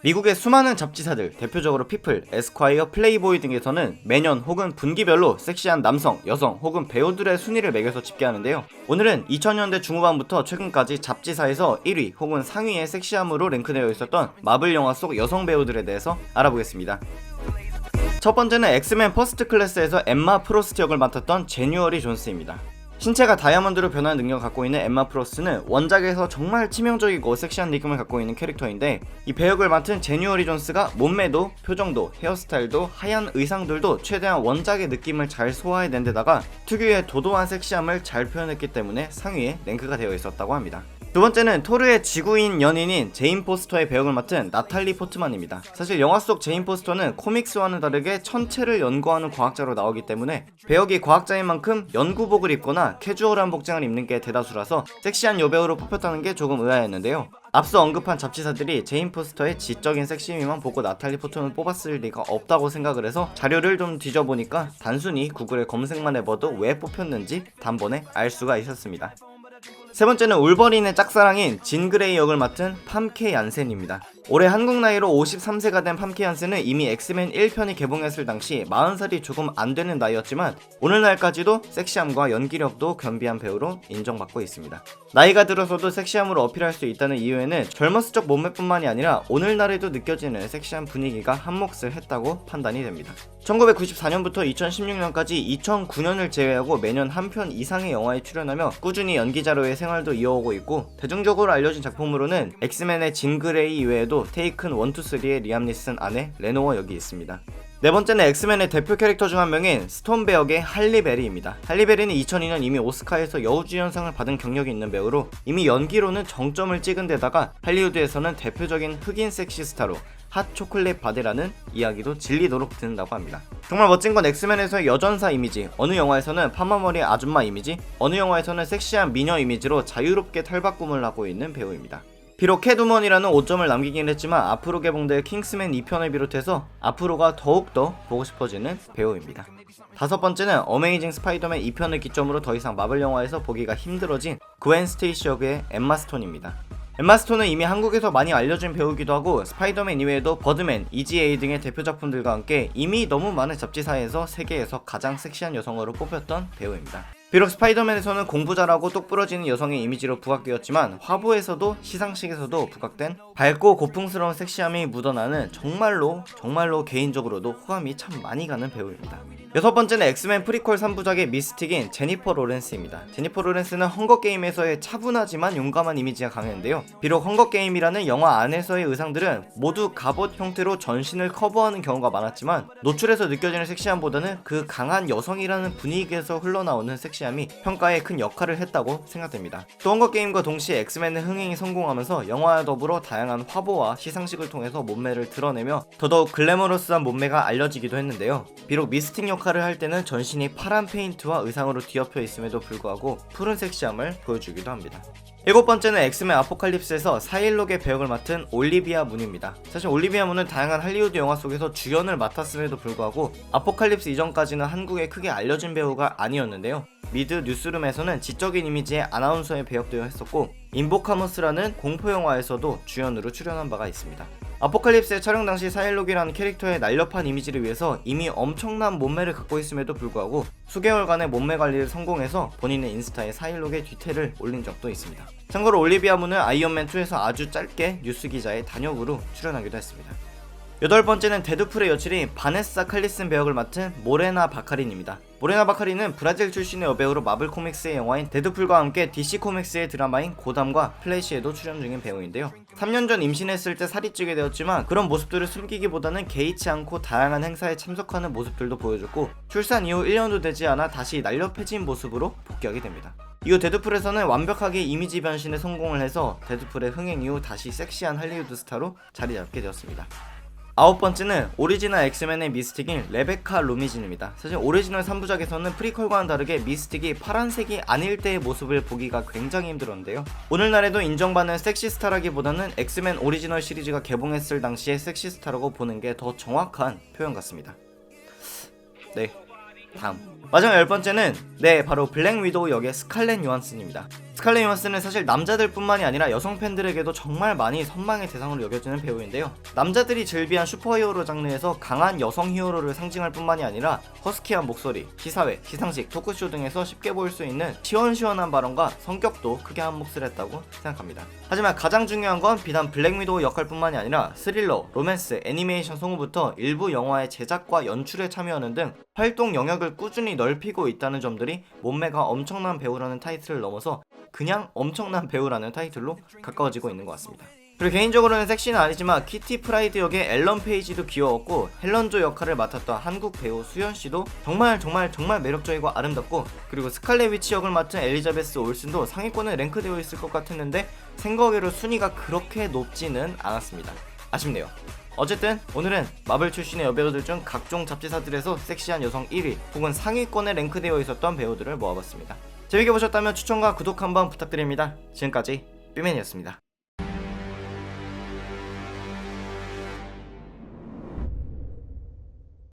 미국의 수많은 잡지사들, 대표적으로 피플, 에스콰이어, 플레이보이 등에서는 매년 혹은 분기별로 섹시한 남성, 여성 혹은 배우들의 순위를 매겨서 집계하는데요. 오늘은 2000년대 중후반부터 최근까지 잡지사에서 1위 혹은 상위의 섹시함으로 랭크되어 있었던 마블 영화 속 여성 배우들에 대해서 알아보겠습니다. 첫 번째는 엑스맨 퍼스트 클래스에서 엠마 프로스트 역을 맡았던 제뉴어리 존스입니다. 신체가 다이아몬드로 변하는 능력을 갖고 있는 엠마 프로스트는 원작에서 정말 치명적이고 섹시한 느낌을 갖고 있는 캐릭터인데, 이 배역을 맡은 제뉴어리 존스가 몸매도, 표정도, 헤어스타일도, 하얀 의상들도 최대한 원작의 느낌을 잘 소화해낸 데다가 특유의 도도한 섹시함을 잘 표현했기 때문에 상위에 랭크가 되어 있었다고 합니다. 두 번째는 토르의 지구인 연인인 제인 포스터의 배역을 맡은 나탈리 포트만입니다. 사실 영화 속 제인 포스터는 코믹스와는 다르게 천체를 연구하는 과학자로 나오기 때문에 배역이 과학자인 만큼 연구복을 입거나 캐주얼한 복장을 입는 게 대다수라서 섹시한 여배우로 뽑혔다는 게 조금 의아했는데요. 앞서 언급한 잡지사들이 제인 포스터의 지적인 섹시미만 보고 나탈리 포트만을 뽑았을 리가 없다고 생각을 해서 자료를 좀 뒤져보니까 단순히 구글에 검색만 해봐도 왜 뽑혔는지 단번에 알 수가 있었습니다. 세 번째는 울버린의 짝사랑인 진 그레이 역을 맡은 팜케 얀센입니다. 올해 한국 나이로 53세가 된 팜케 얀센은 이미 엑스맨 1편이 개봉했을 당시 40살이 조금 안 되는 나이였지만 오늘날까지도 섹시함과 연기력도 겸비한 배우로 인정받고 있습니다. 나이가 들어서도 섹시함으로 어필할 수 있다는 이유에는 젊었을 적 몸매뿐만이 아니라 오늘날에도 느껴지는 섹시한 분위기가 한몫을 했다고 판단이 됩니다. 1994년부터 2016년까지 2009년을 제외하고 매년 한 편 이상의 영화에 출연하며 꾸준히 연기자로의 생활도 이어오고 있고, 대중적으로 알려진 작품으로는 엑스맨의 진 그레이 이외에도 테이큰 1, 2, 3의 리암 니슨 아내 레노어 역이 있습니다. 네 번째는 엑스맨의 대표 캐릭터 중 한 명인 스톤 배역의 할리 베리입니다. 할리 베리는 2002년 이미 오스카에서 여우주연상을 받은 경력이 있는 배우로 이미 연기로는 정점을 찍은 데다가 할리우드에서는 대표적인 흑인 섹시 스타로 핫 초콜릿 바디라는 이야기도 질리도록 듣는다고 합니다. 정말 멋진 건 엑스맨에서의 여전사 이미지, 어느 영화에서는 파마머리 아줌마 이미지, 어느 영화에서는 섹시한 미녀 이미지로 자유롭게 탈바꿈을 하고 있는 배우입니다. 비록 캐트우먼이라는 5점을 남기긴 했지만 앞으로 개봉될 킹스맨 2편을 비롯해서 앞으로가 더욱더 보고 싶어지는 배우입니다. 다섯 번째는 어메이징 스파이더맨 2편을 기점으로 더 이상 마블 영화에서 보기가 힘들어진 그웬 스테이시 역의 엠마 스톤입니다. 엠마 스톤은 이미 한국에서 많이 알려진 배우이기도 하고 스파이더맨 이외에도 버드맨, 이지에이 등의 대표 작품들과 함께 이미 너무 많은 잡지사에서 세계에서 가장 섹시한 여성으로 뽑혔던 배우입니다. 비록 스파이더맨에서는 공부 잘하고 똑부러지는 여성의 이미지로 부각되었지만 화보에서도 시상식에서도 부각된 밝고 고풍스러운 섹시함이 묻어나는 정말로 개인적으로도 호감이 참 많이 가는 배우입니다. 여섯 번째는 엑스맨 프리퀄 3부작의 미스틱인 제니퍼 로렌스입니다. 제니퍼 로렌스는 헝거게임에서의 차분하지만 용감한 이미지가 강했는데요. 비록 헝거게임이라는 영화 안에서의 의상들은 모두 갑옷 형태로 전신을 커버하는 경우가 많았지만 노출에서 느껴지는 섹시함보다는 그 강한 여성이라는 분위기에서 흘러나오는 섹시함이 평가에 큰 역할을 했다고 생각됩니다. 또 헝거게임과 동시에 엑스맨의 흥행이 성공하면서 영화와 더불어 다양한 화보와 시상식을 통해서 몸매를 드러내며 더더욱 글래머러스한 몸매가 알려지기도 했는데요. 비록 미스틱 역할을 할 때는 전신이 파란 페인트와 의상으로 뒤엎여 있음에도 불구하고 푸른 섹시함을 보여주기도 합니다. 일곱 번째는 엑스맨 아포칼립스에서 사일록의 배역을 맡은 올리비아 문입니다. 사실 올리비아 문은 다양한 할리우드 영화 속에서 주연을 맡았음에도 불구하고 아포칼립스 이전까지는 한국에 크게 알려진 배우가 아니었는데요. 미드 뉴스룸에서는 지적인 이미지의 아나운서에 배역되어 했었고 인보카머스라는 공포영화에서도 주연으로 출연한 바가 있습니다. 아포칼립스의 촬영 당시 사일록이라는 캐릭터의 날렵한 이미지를 위해서 이미 엄청난 몸매를 갖고 있음에도 불구하고 수개월간의 몸매 관리를 성공해서 본인의 인스타에 사일록의 뒤태를 올린 적도 있습니다. 참고로 올리비아 문은 아이언맨2에서 아주 짧게 뉴스기자의 단역으로 출연하기도 했습니다. 여덟 번째는 데드풀의 여친인 바네사 칼리슨 배역을 맡은 모레나 바카린입니다. 모레나 바카린은 브라질 출신의 여배우로 마블 코믹스의 영화인 데드풀과 함께 DC 코믹스의 드라마인 고담과 플래시에도 출연 중인 배우인데요. 3년 전 임신했을 때 살이 찌게 되었지만 그런 모습들을 숨기기보다는 개의치 않고 다양한 행사에 참석하는 모습들도 보여줬고 출산 이후 1년도 되지 않아 다시 날렵해진 모습으로 복귀하게 됩니다. 이후 데드풀에서는 완벽하게 이미지 변신에 성공을 해서 데드풀의 흥행 이후 다시 섹시한 할리우드 스타로 자리 잡게 되었습니다. 아홉 번째는 오리지널 엑스맨의 미스틱인 레베카 로미진입니다. 사실 오리지널 3부작에서는 프리퀄과는 다르게 미스틱이 파란색이 아닐 때의 모습을 보기가 굉장히 힘들었는데요. 오늘날에도 인정받는 섹시스타라기보다는 엑스맨 오리지널 시리즈가 개봉했을 당시의 섹시스타라고 보는 게 더 정확한 표현 같습니다. 네, 다음 마지막 열 번째는 바로 블랙 위도우 역의 스칼렛 요한슨입니다. 스칼렛 요한슨은 사실 남자들뿐만이 아니라 여성 팬들에게도 정말 많이 선망의 대상으로 여겨지는 배우인데요. 남자들이 즐비한 슈퍼히어로 장르에서 강한 여성 히어로를 상징할 뿐만이 아니라 허스키한 목소리, 시사회, 시상식, 토크쇼 등에서 쉽게 보일 수 있는 시원시원한 발언과 성격도 크게 한 몫을 했다고 생각합니다. 하지만 가장 중요한 건 비단 블랙 위도우 역할뿐만이 아니라 스릴러, 로맨스, 애니메이션 성우부터 일부 영화의 제작과 연출에 참여하는 등 활동 영역을 꾸준히 넓히고 있다는 점들이 몸매가 엄청난 배우라는 타이틀을 넘어서 그냥 엄청난 배우라는 타이틀로 가까워지고 있는 것 같습니다. 그리고 개인적으로는 섹시는 아니지만 키티 프라이드 역의 앨런 페이지도 귀여웠고, 헬런조 역할을 맡았던 한국 배우 수연씨도 정말 매력적이고 아름답고, 그리고 스칼렛 위치 역을 맡은 엘리자베스 올슨도 상위권에 랭크되어 있을 것 같았는데 생각외로 순위가 그렇게 높지는 않았습니다. 아쉽네요. 어쨌든 오늘은 마블 출신의 여배우들 중 각종 잡지사들에서 섹시한 여성 1위 혹은 상위권에 랭크되어 있었던 배우들을 모아봤습니다. 재밌게 보셨다면 추천과 구독 한번 부탁드립니다. 지금까지 삐맨이었습니다.